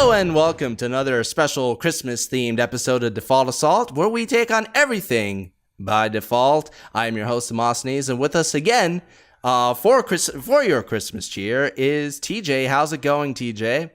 Hello and welcome to another special Christmas-themed episode of Default Assault, where we take on everything by default. I am your host, Demosthenes, and with us again for your Christmas cheer is TJ. How's it going, TJ?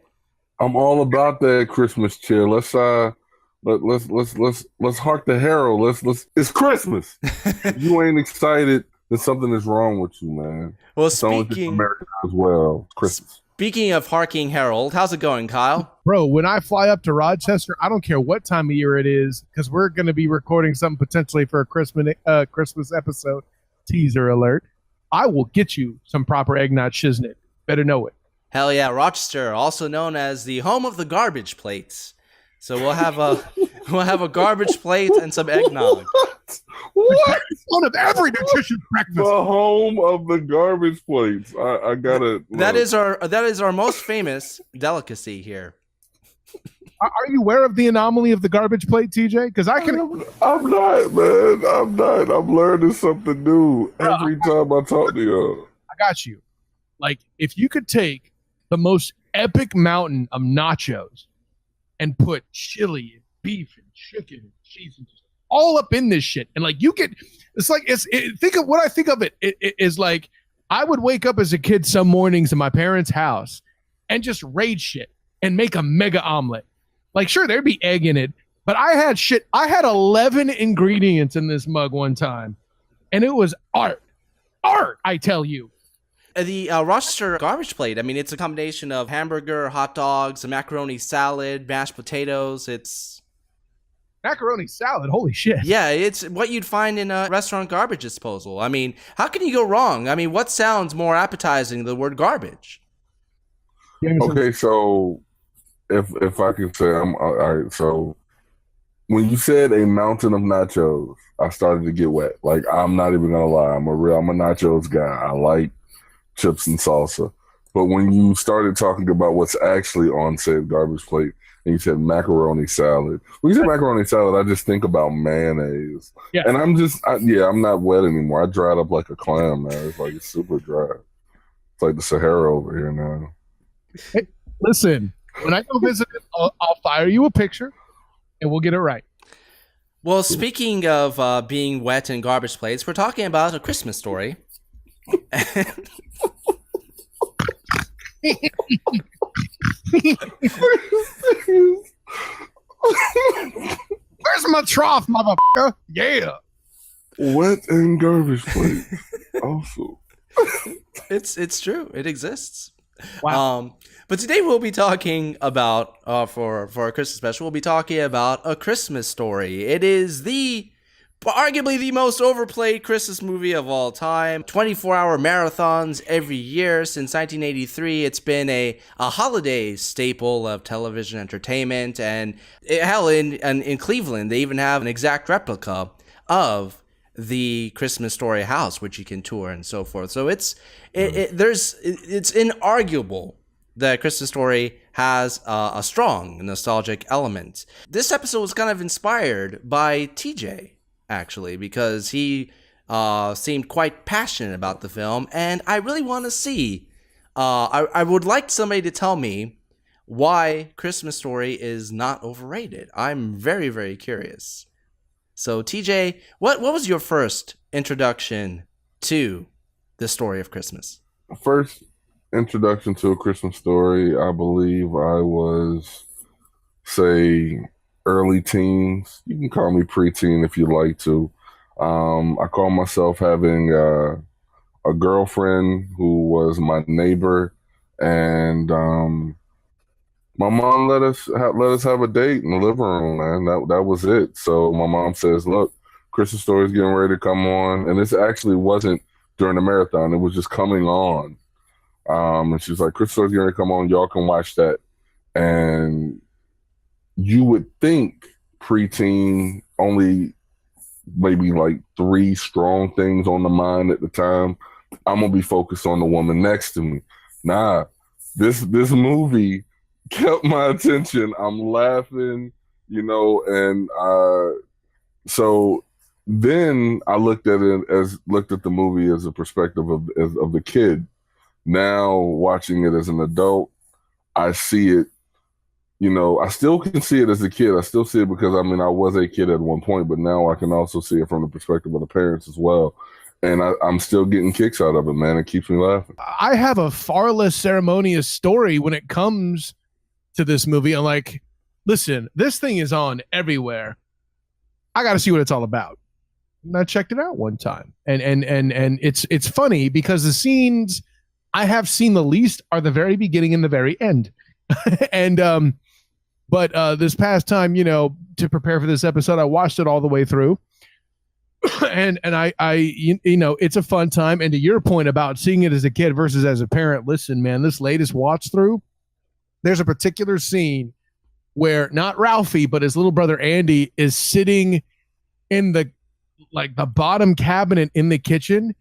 I'm all about that Christmas cheer. Let's hark the herald. It's Christmas. If you ain't excited, then something is wrong with you, man. Well, it's speaking America as well. It's Christmas. Speaking of harking herald, how's it going, Kyle? Bro, when I fly up to Rochester, I don't care what time of year it is, because we're going to be recording something potentially for a Christmas episode. Teaser alert. I will get you some proper eggnog shiznit. Better know it. Hell yeah, Rochester, also known as the home of the garbage plates. So we'll have a garbage plate and some eggnog. What? One of every nutritious breakfast. The home of the garbage plates. I gotta. That is our most famous delicacy here. Are you aware of the anomaly of the garbage plate, TJ? Because I'm not, man. I'm not. I'm learning something new every time I talk to you. I got you. Like, if you could take the most epic mountain of nachos and put chili and beef and chicken and cheese and just all up in this shit, and like you get, think of what I think of it is like I would wake up as a kid some mornings in my parents' house and just raid shit and make a mega omelet. Like, sure, there'd be egg in it, but I had 11 ingredients in this mug one time, and it was art, I tell you. The Rochester Garbage Plate, I mean, it's a combination of hamburger, hot dogs, a macaroni salad, mashed potatoes. It's macaroni salad, holy shit. Yeah, it's what you'd find in a restaurant garbage disposal. I mean, how can you go wrong? I mean, what sounds more appetizing than the word garbage? Okay, so if I can say, all right, so when you said a mountain of nachos, I started to get wet. Like, I'm not even gonna lie, I'm a nachos guy. I like chips and salsa. But when you started talking about what's actually on said garbage plate, and you said macaroni salad. When you say macaroni salad, I just think about mayonnaise. Yeah. And I'm not wet anymore. I dried up like a clam, man. It's super dry. It's like the Sahara over here now. Hey, listen, when I go visit it, I'll fire you a picture and we'll get it right. Well, speaking of being wet in garbage plates, we're talking about A Christmas Story. Where's my trough, motherfucker? Yeah. Wet and garbage plate. Also. It's true. It exists. Wow. But today we'll be talking about for our Christmas special, we'll be talking about A Christmas Story. It is arguably the most overplayed Christmas movie of all time. 24-hour marathons every year since 1983. It's been a holiday staple of television entertainment. And in Cleveland, they even have an exact replica of the Christmas Story house, which you can tour and so forth. So it's inarguable that Christmas Story has a strong nostalgic element. This episode was kind of inspired by TJ, actually, because he seemed quite passionate about the film, and I really want to see. I would like somebody to tell me why Christmas Story is not overrated. I'm very, very curious. So, TJ, what was your first introduction to the story of Christmas? First introduction to A Christmas Story, I believe I was, say, early teens. You can call me preteen if you'd like to. I call myself having a girlfriend who was my neighbor, and my mom let us have a date in the living room, man. That was it. So my mom says, "Look, Christmas Story is getting ready to come on," and this actually wasn't during the marathon; it was just coming on. And she's like, "Christmas Story is getting ready to come on. Y'all can watch that." And you would think preteen, only maybe like 3 strong things on the mind at the time. I'm gonna be focused on the woman next to me. Nah, this movie kept my attention. I'm laughing, and so then I looked at the movie as a perspective of the kid. Now watching it as an adult, I see it I still can see it as a kid. I still see it because I mean I was a kid at one point, but now I can also see it from the perspective of the parents as well. And I'm still getting kicks out of it, man. It keeps me laughing. I have a far less ceremonious story when it comes to this movie. I'm like, listen, this thing is on everywhere. I got to see what it's all about. And I checked it out one time, and it's funny because the scenes I have seen the least are the very beginning and the very end, but this past time, to prepare for this episode, I watched it all the way through. and I it's a fun time. And to your point about seeing it as a kid versus as a parent, listen, man, this latest watch through, there's a particular scene where not Ralphie, but his little brother Andy is sitting in the bottom cabinet in the kitchen.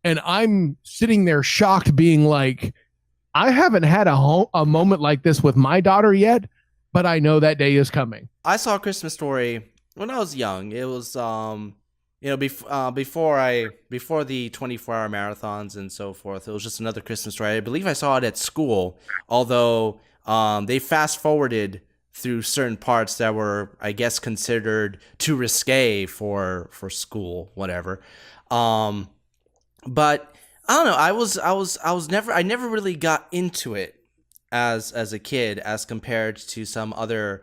And I'm sitting there shocked, being like, I haven't had a moment like this with my daughter yet, but I know that day is coming. I saw A Christmas Story when I was young. It was before the 24-hour marathons and so forth. It was just another Christmas story. I believe I saw it at school, although they fast forwarded through certain parts that were, I guess, considered too risque for school, whatever. But I don't know. I never really got into it as a kid as compared to some other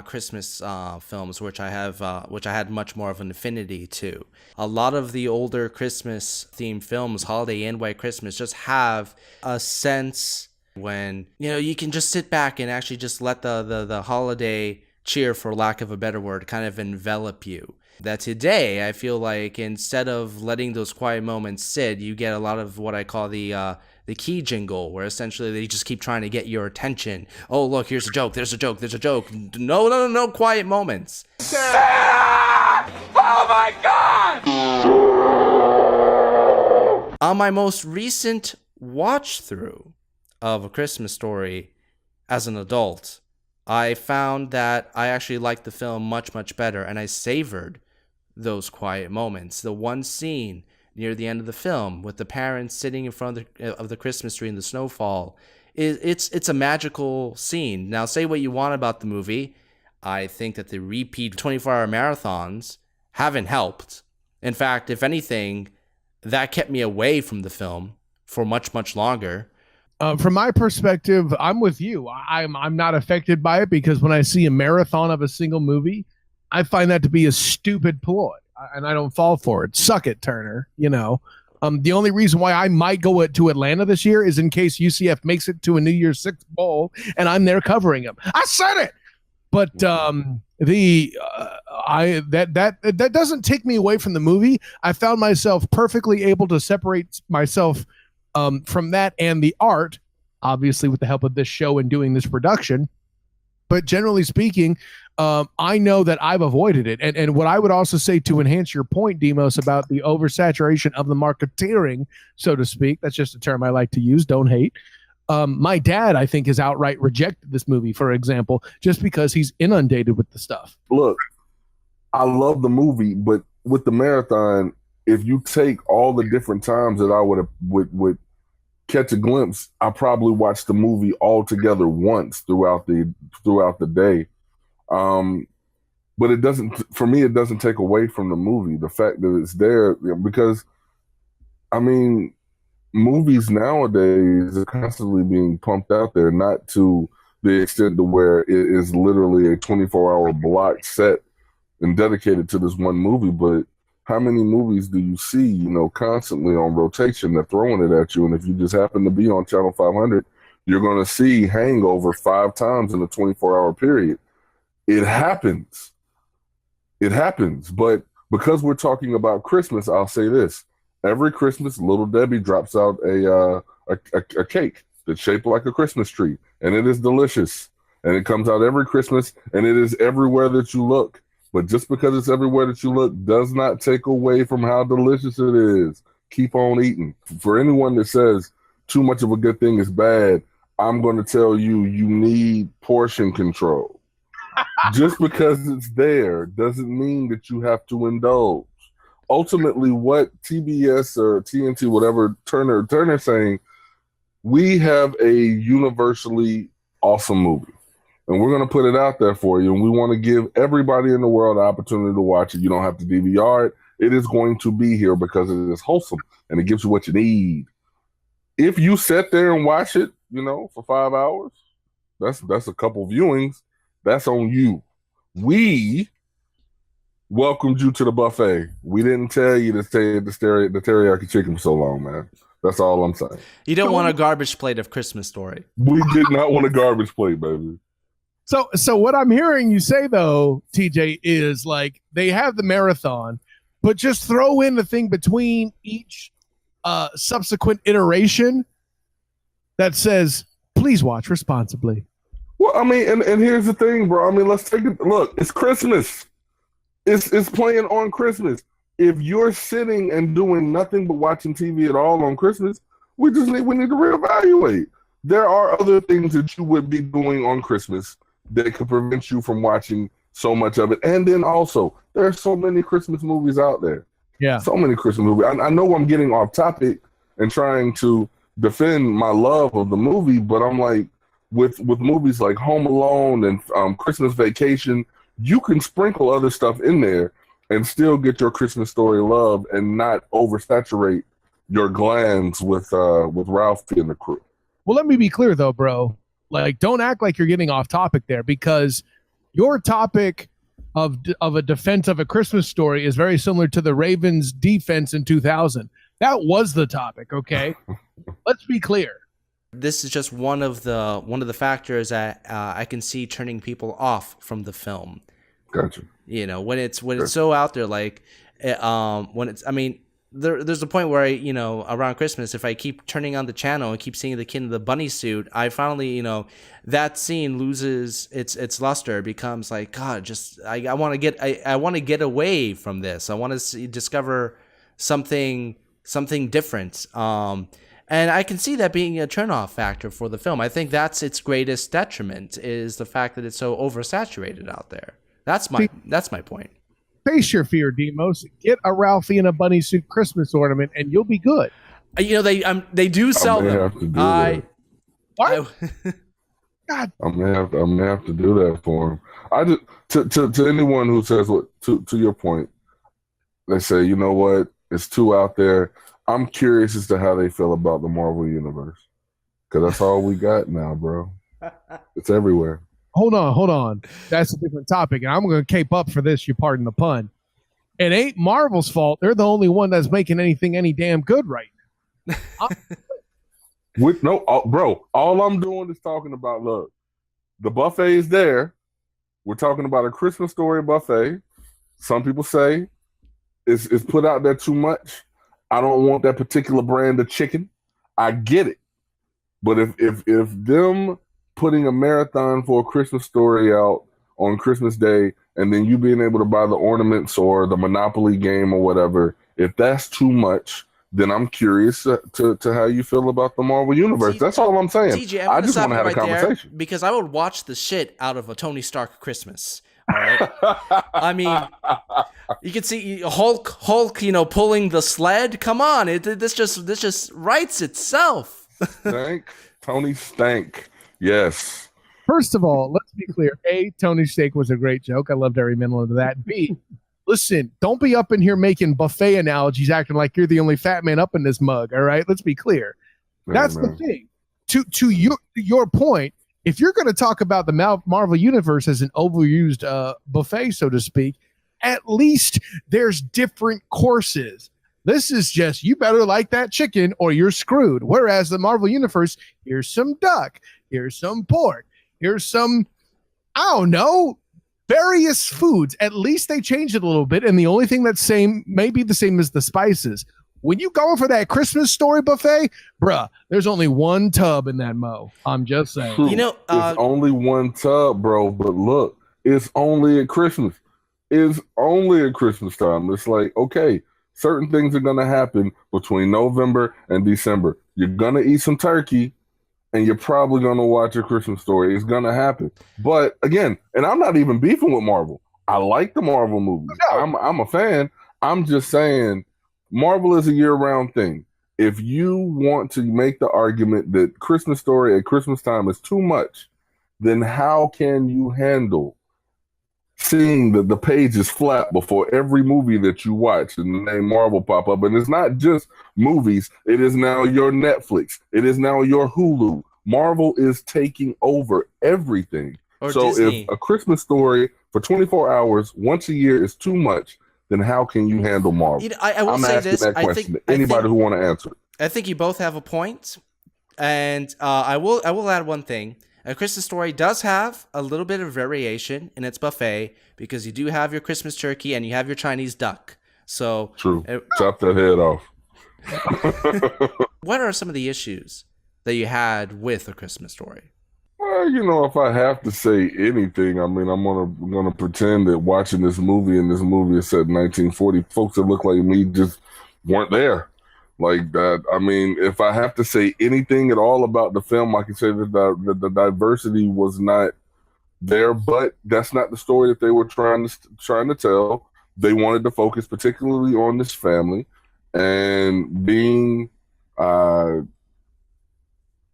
Christmas films, which I had much more of an affinity to. A lot of the older Christmas themed films, holiday and white Christmas, just have a sense when you can just sit back and actually just let the holiday cheer, for lack of a better word, kind of envelop you. That today I feel like instead of letting those quiet moments sit, you get a lot of what I call the key jingle, where essentially they just keep trying to get your attention. Oh, look, here's a joke, there's a joke, there's a joke. No quiet moments. Oh my God! On my most recent watch through of A Christmas Story as an adult, I found that I actually liked the film much, much better, and I savored those quiet moments. The one scene near the end of the film with the parents sitting in front of the Christmas tree in the snowfall, it's a magical scene. Now, say what you want about the movie, I think that the repeat 24-hour marathons haven't helped. In fact, if anything, that kept me away from the film for much, much longer. From my perspective, I'm with you. I'm not affected by it because when I see a marathon of a single movie, I find that to be a stupid ploy, and I don't fall for it. Suck it, Turner. The only reason why I might go to Atlanta this year is in case UCF makes it to a New Year's Six bowl, and I'm there covering them. I said it, but that doesn't take me away from the movie. I found myself perfectly able to separate myself from that and the art, obviously with the help of this show and doing this production. But generally speaking, I know that I've avoided it. And what I would also say to enhance your point, Demos, about the oversaturation of the marketeering, so to speak, that's just a term I like to use, don't hate. My dad, I think, has outright rejected this movie, for example, just because he's inundated with the stuff. Look, I love the movie, but with the marathon, if you take all the different times that I would catch a glimpse, I probably watched the movie all together once throughout the day. But it doesn't take away from the movie, the fact that it's there, because I mean, movies nowadays are constantly being pumped out there, not to the extent to where it is literally a 24-hour block set and dedicated to this one movie, but how many movies do you see, constantly on rotation? They're throwing it at you. And if you just happen to be on Channel 500, you're going to see Hangover 5 times in a 24-hour period. It happens. But because we're talking about Christmas, I'll say this. Every Christmas, Little Debbie drops out a cake that's shaped like a Christmas tree. And it is delicious. And it comes out every Christmas. And it is everywhere that you look. But just because it's everywhere that you look does not take away from how delicious it is. Keep on eating. For anyone that says too much of a good thing is bad, I'm going to tell you, you need portion control. Just because it's there doesn't mean that you have to indulge. Ultimately, what TBS or TNT, whatever Turner's saying, we have a universally awesome movie. and we're going to put it out there for you. And we want to give everybody in the world the opportunity to watch it. You don't have to DVR it. It is going to be here because it is wholesome and it gives you what you need. If you sit there and watch it, for 5 hours, that's a couple viewings. That's on you. We welcomed you to the buffet. We didn't tell you to stay at the teriyaki chicken for so long, man. That's all I'm saying. You don't want a garbage plate of Christmas Story. We did not want a garbage plate, baby. So what I'm hearing you say, though, TJ, is like they have the marathon, but just throw in the thing between each subsequent iteration that says, please watch responsibly. Well, I mean, and here's the thing, bro. I mean, let's take it. Look, it's Christmas. It's playing on Christmas. If you're sitting and doing nothing but watching TV at all on Christmas, we need to reevaluate. There are other things that you would be doing on Christmas that could prevent you from watching so much of it. And then also, there are so many Christmas movies out there. Yeah. So many Christmas movies. I know I'm getting off topic and trying to defend my love of the movie, but I'm like, with movies like Home Alone and Christmas Vacation, you can sprinkle other stuff in there and still get your Christmas Story love and not oversaturate your glands with Ralphie and the crew. Well, let me be clear though, bro. Like, don't act like you're getting off topic there, because your topic of a defense of A Christmas Story is very similar to the Ravens' defense in 2000. That was the topic, okay? Let's be clear. This is just one of the factors that I can see turning people off from the film. Gotcha. When it's so out there, like when it's, I mean, there's a point where around Christmas, if I keep turning on the channel and keep seeing the kid in the bunny suit, I finally, that scene loses its luster. It becomes like, God, just I want to get away from this. I want to discover something different. And I can see that being a turnoff factor for the film. I think that's its greatest detriment, is the fact that it's so oversaturated out there. That's my point. Face your fear, Demos. Get a Ralphie in a bunny suit Christmas ornament, and you'll be good. They do sell them. What? God. I may have to do that for him. I just to anyone who says to your point, they say, you know what, it's too out there. I'm curious as to how they feel about the Marvel Universe, because that's all we got now, bro. It's everywhere. Hold on. That's a different topic, and I'm going to cape up for this. You pardon the pun. It ain't Marvel's fault. They're the only one that's making anything any damn good right now. Bro, all I'm doing is talking about, look, the buffet is there. We're talking about A Christmas Story buffet. Some people say it's put out there too much. I don't want that particular brand of chicken. I get it. But if them putting a marathon for A Christmas Story out on Christmas Day, and then you being able to buy the ornaments or the Monopoly game or whatever, if that's too much, then I'm curious to how you feel about the Marvel Universe. That's all I'm saying. TJ, I just want to have a conversation. Because I would watch the shit out of a Tony Stark Christmas. All right. I mean, you can see Hulk, pulling the sled. Come on, this just writes itself. Tony Stank. Yes. First of all, let's be clear. A, Tony Steak was a great joke. I loved every minute of that. B, listen, don't be up in here making buffet analogies, acting like you're the only fat man up in this mug. All right, let's be clear. That's the thing. To your point, if you're going to talk about the Marvel Universe as an overused buffet, so to speak, at least there's different courses. This is just, you better like that chicken or you're screwed. Whereas the Marvel Universe, here's some duck, here's some pork, here's some, I don't know, various foods. At least they changed it a little bit. And the only thing that's maybe the same as the spices. When you going for that Christmas Story buffet, bruh, there's only one tub in that mo. I'm just saying. True. It's only one tub, bro. But look, it's only at Christmas. It's only at Christmas time. It's like, okay, certain things are going to happen between November and December. You're going to eat some turkey, and you're probably going to watch A Christmas Story. It's going to happen. But again, and I'm not even beefing with Marvel. I like the Marvel movies. I'm a fan. I'm just saying, Marvel is a year-round thing. If you want to make the argument that Christmas Story at Christmas time is too much, then how can you handle seeing the pages flap before every movie that you watch and the name Marvel pop up? And it's not just movies. It is now your Netflix. It is now your Hulu. Marvel is taking over everything. Or So Disney. if a Christmas Story for 24 hours once a year is too much, then how can you handle Marvel? You know, I will I'm say asking this. that question to anybody who want to answer it. I think you both have a point, and I will add one thing. A Christmas Story does have a little bit of variation in its buffet because you do have your Christmas turkey and you have your Chinese duck. So True. Chop that head off. what are some of the issues that you had with A Christmas Story? Well, you know, if I have to say anything, I mean, I'm gonna pretend that watching this movie and this movie is set in 1940, folks that look like me just weren't there. Like that. I mean, if I have to say anything at all about the film, I can say that the diversity was not there, but that's not the story that they were trying to tell. They wanted to focus particularly on this family and being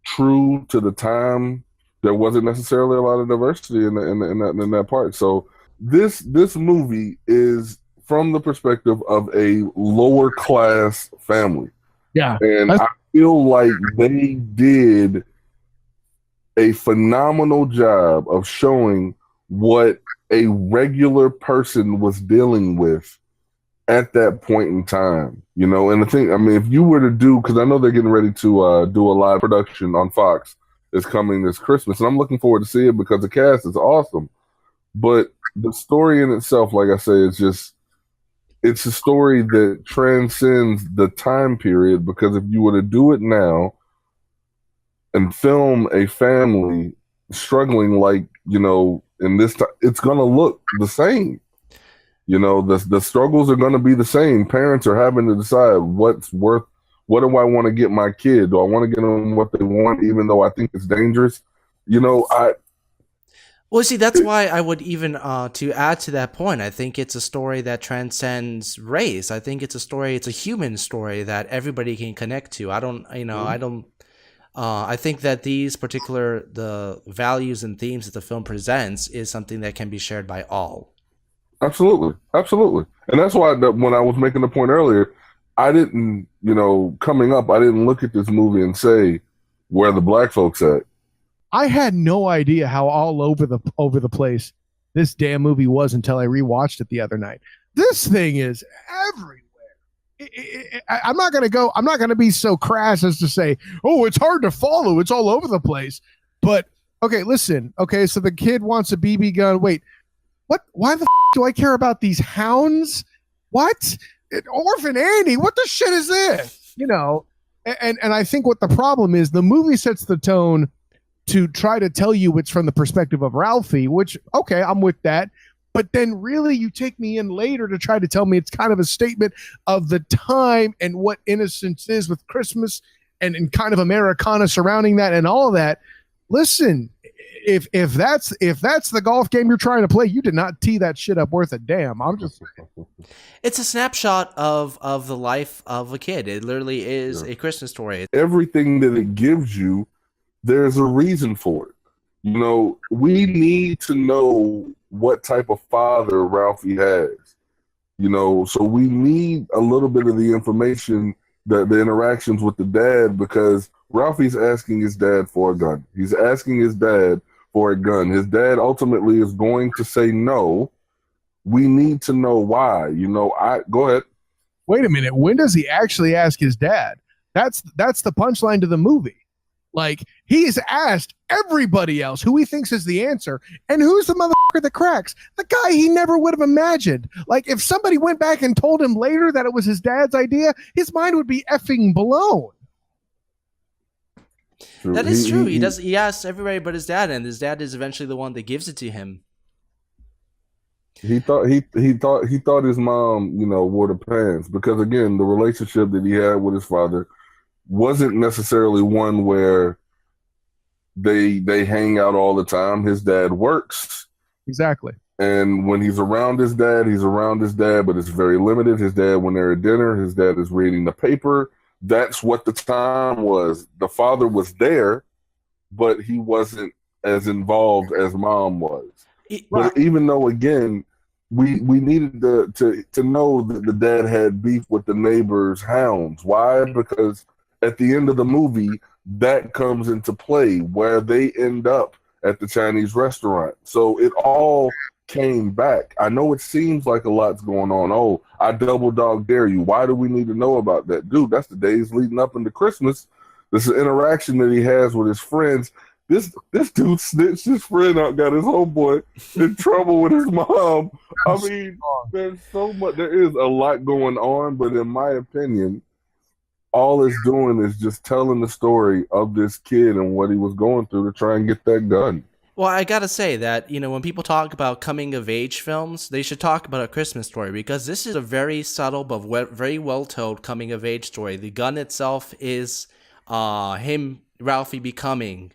true to the time. There wasn't necessarily a lot of diversity in that part. So this movie is from the perspective of a lower class family. Yeah. And I feel like they did a phenomenal job of showing what a regular person was dealing with at that point in time, you know. And the thing, I mean, if you were to do, because I know they're getting ready to do a live production on Fox, is coming this Christmas, and I'm looking forward to see it because the cast is awesome. But the story in itself, like I say, is just, it's a story that transcends the time period, because if you were to do it now and film a family struggling like, you know, in this time, it's going to look the same. You know, the struggles are going to be the same. Parents are having to decide what's worth, what do I want to get my kid? Do I want to get them what they want, even though I think it's dangerous? You know, Well, see, that's why I would even, to add to that point, I think it's a story that transcends race. I think it's a human story that everybody can connect to. I think that the values and themes that the film presents is something that can be shared by all. Absolutely. And that's why when I was making the point earlier, I didn't, you know, coming up, I didn't look at this movie and say, where the black folks at? I had no idea how all over the place this damn movie was until I rewatched it the other night. This thing is everywhere. I'm not going to be so crass as to say, oh, it's hard to follow. It's all over the place. But, okay, listen. Okay, so the kid wants a BB gun. Wait, what? Why the do I care about these hounds? What? Orphan Annie? What the shit is this? You know, and I think what the problem is, the movie sets the tone to try to tell you it's from the perspective of Ralphie, which, okay, I'm with that. But then really you take me in later to try to tell me it's kind of a statement of the time and what innocence is with Christmas and kind of Americana surrounding that and all of that. Listen, if that's the golf game you're trying to play, you did not tee that shit up worth a damn. I'm just saying. It's a snapshot of the life of a kid. It literally is a Christmas story. Everything that it gives you, there's a reason for it. You know, we need to know what type of father Ralphie has. You know, so we need a little bit of the information, the interactions with the dad, because Ralphie's asking his dad for a gun. He's asking his dad for a gun. His dad ultimately is going to say no. We need to know why. You know, go ahead. Wait a minute. When does he actually ask his dad? That's the punchline to the movie. Like, he's asked everybody else who he thinks is the answer. And who's the motherfucker that cracks? The guy he never would have imagined. Like, if somebody went back and told him later that it was his dad's idea, his mind would be effing blown. True. That is true. He asks everybody but his dad, and his dad is eventually the one that gives it to him. He thought his mom, you know, wore the pants, because again, the relationship that he had with his father wasn't necessarily one where they hang out all the time. His dad works. Exactly. And when he's around his dad, but it's very limited. His dad, when they're at dinner, his dad is reading the paper. That's what the time was. The father was there, but he wasn't as involved as mom was. Right. But even though, again, we needed to know that the dad had beef with the neighbor's hounds. Why? Because at the end of the movie, that comes into play where they end up at the Chinese restaurant. So it all came back. I know it seems like a lot's going on. Oh, I double dog dare you. Why do we need to know about that? Dude, that's the days leading up into Christmas. This is an interaction that he has with his friends. This dude snitched his friend out, got his homeboy in trouble with his mom. I mean, there's so much. There is a lot going on, but in my opinion, all it's doing is just telling the story of this kid and what he was going through to try and get that gun. Well, I gotta say that, when people talk about coming-of-age films, they should talk about A Christmas Story, because this is a very subtle but very well-told coming-of-age story. The gun itself is Ralphie becoming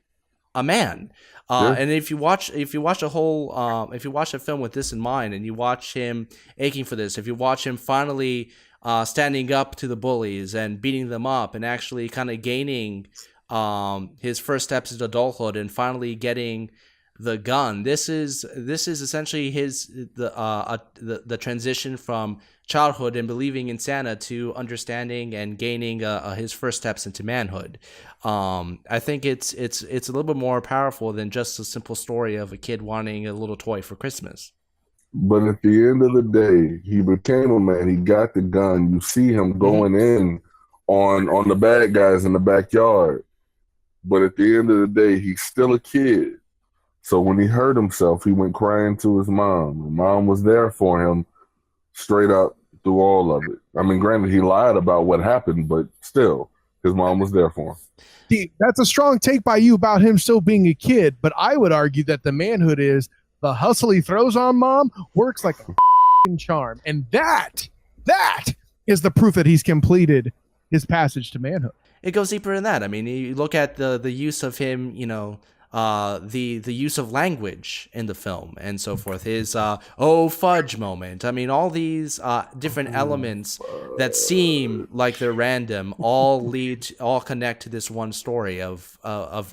a man. And if you watch a film with this in mind, and you watch him aching for this, if you watch him finally standing up to the bullies and beating them up, and actually kind of gaining his first steps into adulthood and finally getting the gun, this is essentially the transition from childhood and believing in Santa to understanding and gaining his first steps into manhood. I think it's a little bit more powerful than just a simple story of a kid wanting a little toy for Christmas. But at the end of the day, he became a man. He got the gun. You see him going in on the bad guys in the backyard. But at the end of the day, he's still a kid. So when he hurt himself, he went crying to his mom. The mom was there for him straight up through all of it. I mean, granted, he lied about what happened, but still, his mom was there for him. See, that's a strong take by you about him still being a kid, but I would argue that the manhood is the hustle he throws on mom works like a charm. And that is the proof that he's completed his passage to manhood. It goes deeper than that. I mean, you look at the use of him, the use of language in the film and so forth, his oh fudge moment. I mean, all these different elements that seem like they're random all connect to this one story of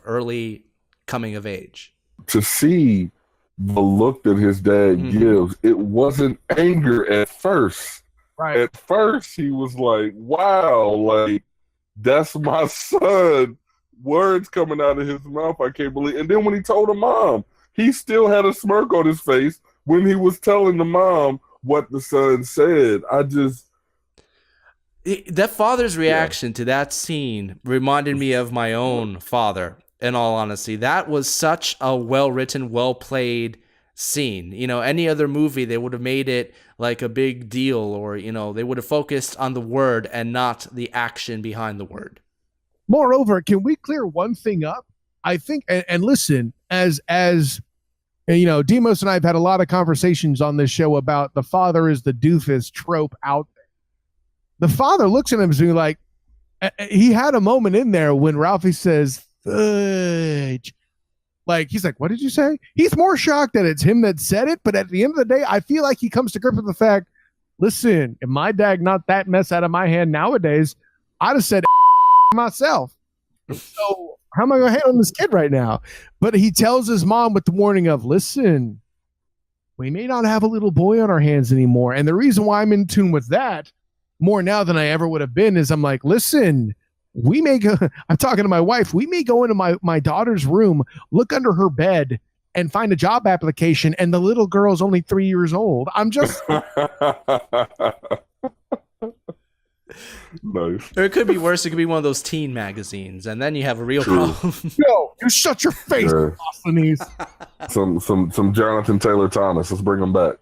early coming of age. To see the look that his dad gives, it wasn't anger at first. Right. At first, he was like, wow, like, that's my son. Words coming out of his mouth, I can't believe. And then when he told the mom, he still had a smirk on his face when he was telling the mom what the son said. That father's reaction to that scene reminded me of my own father, in all honesty. That was such a well-written, well-played scene. Any other movie, they would have made it like a big deal, or, they would have focused on the word and not the action behind the word. Moreover, can we clear one thing up? I think, and listen, as Demos and I have had a lot of conversations on this show about the father is the doofus trope out there. The father looks at him and like, he had a moment in there when Ralphie says, fudge. Like, he's like, what did you say? He's more shocked that it's him that said it, but at the end of the day, I feel like he comes to grips with the fact, listen, if my dad knocked that mess out of my hand nowadays, I'd have said myself. So how am I going to handle this kid right now? But he tells his mom with the warning of, listen, we may not have a little boy on our hands anymore. And the reason why I'm in tune with that more now than I ever would have been is I'm like, listen, we may go, I'm talking to my wife, we may go into my daughter's room, look under her bed and find a job application. And the little girl's only 3 years old. I'm just... Nice. Or it could be worse. It could be one of those teen magazines, and then you have a real problem. No, you shut your face, Demosthenes. Some Jonathan Taylor Thomas. Let's bring him back.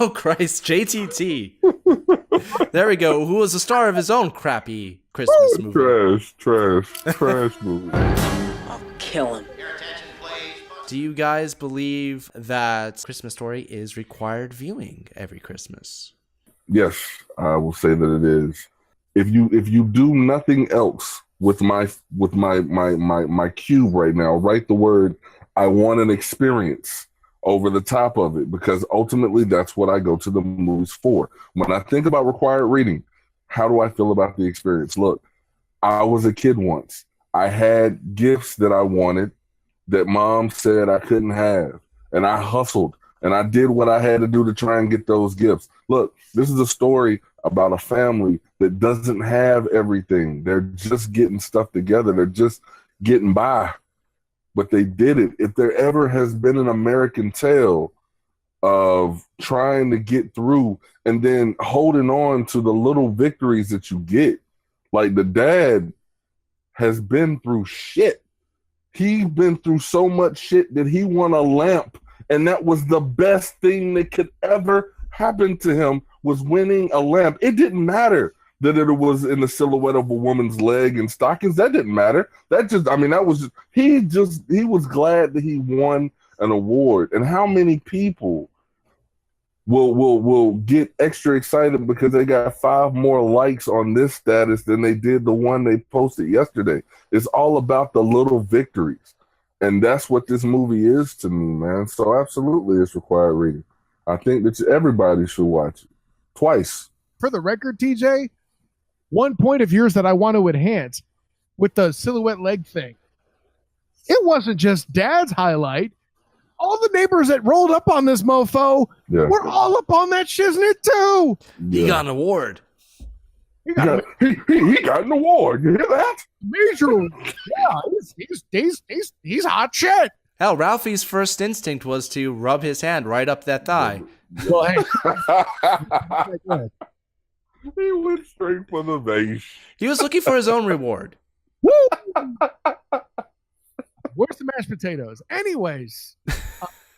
Oh Christ, JTT. There we go. Who was the star of his own crappy Christmas movie? Trash movie. I'll kill him. Do you guys believe that Christmas Story is required viewing every Christmas? Yes, I will say that it is. If you do nothing else with my cube right now, write the word I want an experience over the top of it, because ultimately that's what I go to the movies for. When I think about required reading, how do I feel about the experience? Look, I was a kid once. I had gifts that I wanted. that mom said I couldn't have. And I hustled and I did what I had to do to try and get those gifts. Look, this is a story about a family that doesn't have everything. They're just getting stuff together. They're just getting by. But they did it. If there ever has been an American tale of trying to get through and then holding on to the little victories that you get, like the dad has been through shit. He's been through so much shit that he won a lamp, and that was the best thing that could ever happen to him, was winning a lamp. It didn't matter that it was in the silhouette of a woman's leg and stockings. That didn't matter. That was just, he was glad that he won an award. And how many people will get extra excited because they got 5 more likes on this status than they did the one they posted yesterday? It's all about the little victories. And that's what this movie is to me, man. So absolutely it's required reading. I think that everybody should watch it twice. For the record, TJ, one point of yours that I want to enhance with the silhouette leg thing. It wasn't just Dad's highlight. All the neighbors that rolled up on this mofo were all up on that shiznit too. Yeah. He got an award. He got an award. You hear that? Major. Yeah, he's hot shit. Hell, Ralphie's first instinct was to rub his hand right up that thigh. Well, hey. He went straight for the base. He was looking for his own reward. Woo! Where's the mashed potatoes? Anyways.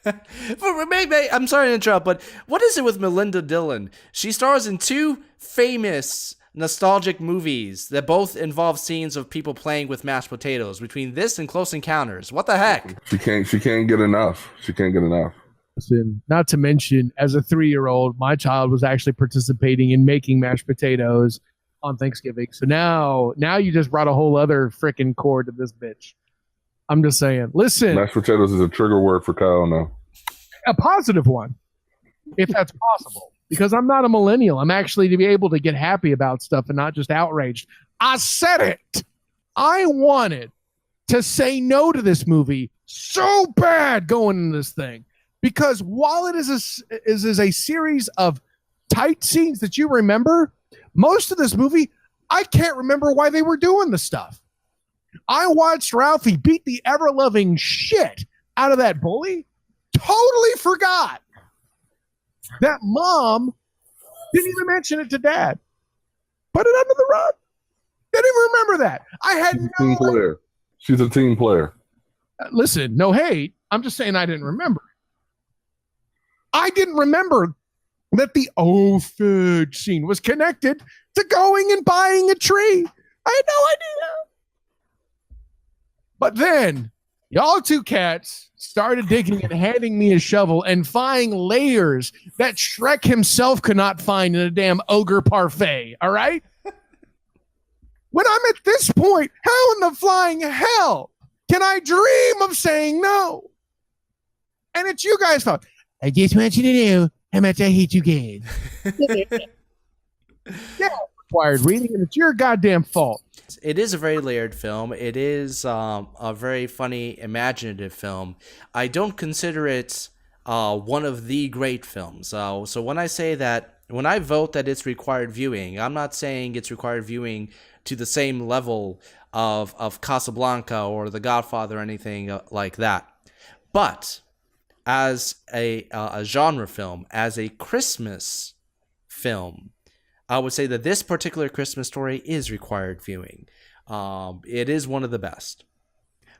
I'm sorry to interrupt, but what is it with Melinda Dillon? She stars in 2 famous nostalgic movies that both involve scenes of people playing with mashed potatoes. Between this and Close Encounters, what the heck? She can't get enough. She can't get enough. Listen, not to mention, as a 3-year-old, my child was actually participating in making mashed potatoes on Thanksgiving. So now you just brought a whole other freaking chord to this bitch. I'm just saying. Listen. Mashed potatoes is a trigger word for Kyle now. A positive one, if that's possible. Because I'm not a millennial. I'm actually to be able to get happy about stuff and not just outraged. I said it. I wanted to say no to this movie so bad going into this thing. Because while it is a series of tight scenes that you remember, most of this movie, I can't remember why they were doing the stuff. I watched Ralphie beat the ever-loving shit out of that bully. Totally forgot that mom didn't even mention it to Dad. Put it under the rug. Didn't even remember that. I had no player. She's a team player. Listen, no hate. I'm just saying I didn't remember. I didn't remember that the fudge scene was connected to going and buying a tree. I had no idea. But then y'all 2 cats started digging and handing me a shovel and finding layers that Shrek himself could not find in a damn ogre parfait. All right? When I'm at this point, how in the flying hell can I dream of saying no? And it's you guys' fault. I just want you to know how much I hate you kids. Yeah, required reading, and it's your goddamn fault. It is a very layered film. It is a very funny, imaginative film. I don't consider it one of the great films. So when I say that, when I vote that it's required viewing, I'm not saying it's required viewing to the same level of Casablanca or The Godfather or anything like that. But as a genre film, as a Christmas film, I would say that this particular Christmas story is required viewing. It is one of the best.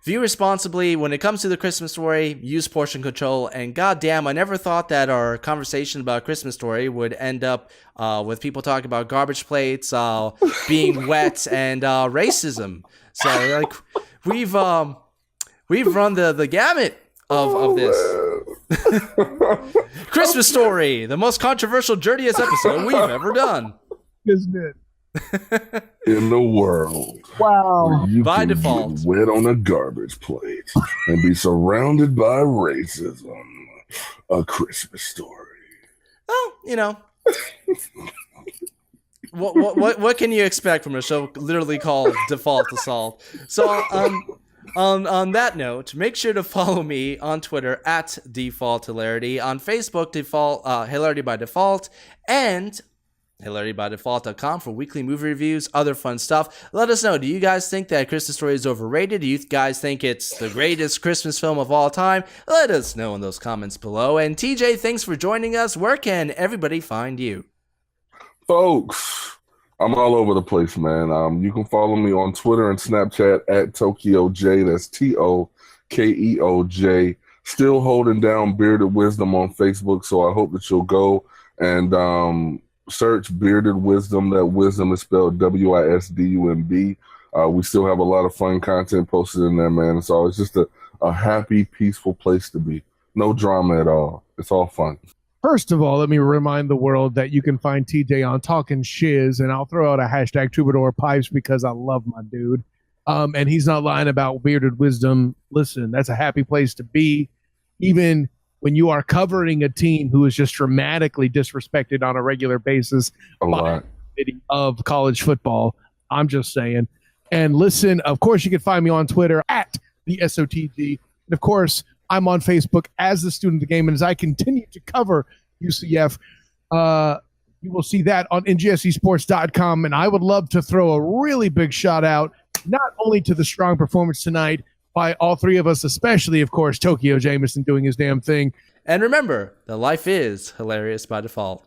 View responsibly. When it comes to the Christmas story, use portion control. And goddamn, I never thought that our conversation about Christmas story would end up with people talking about garbage plates, being wet, and racism. So like we've run the gamut of this. Christmas Story, the most controversial, dirtiest episode we've ever done. Isn't it? In the world. Wow. Where you By can default. get wet on a garbage plate and be surrounded by racism. A Christmas Story. Well, you know. What can you expect from a show literally called Default Assault? So On that note, make sure to follow me on Twitter at Default Hilarity, on Facebook, Hilarity by Default, and HilarityByDefault.com for weekly movie reviews, other fun stuff. Let us know, do you guys think that Christmas Story is overrated? Do you guys think it's the greatest Christmas film of all time? Let us know in those comments below. And TJ, thanks for joining us. Where can everybody find you? Folks, I'm all over the place, man. You can follow me on Twitter and Snapchat at TokyoJ. That's TOKEOJ. Still holding down Bearded Wisdom on Facebook, so I hope that you'll go and search Bearded Wisdom. That wisdom is spelled WISDUMB. We still have a lot of fun content posted in there, man. So it's just a happy, peaceful place to be. No drama at all. It's all fun. First of all, let me remind the world that you can find TJ on Talking Shiz, and I'll throw out a hashtag Troubadour Pipes because I love my dude. And he's not lying about Bearded Wisdom. Listen, that's a happy place to be. Even when you are covering a team who is just dramatically disrespected on a regular basis of college football. I'm just saying. And listen, of course, you can find me on Twitter at the SOTG. And of course, I'm on Facebook as the student of the game. And as I continue to cover UCF, you will see that on NGSesports.com. And I would love to throw a really big shout out, not only to the strong performance tonight, by all three of us, especially, of course, Tokeo Jamison doing his damn thing. And remember that life is hilarious by default.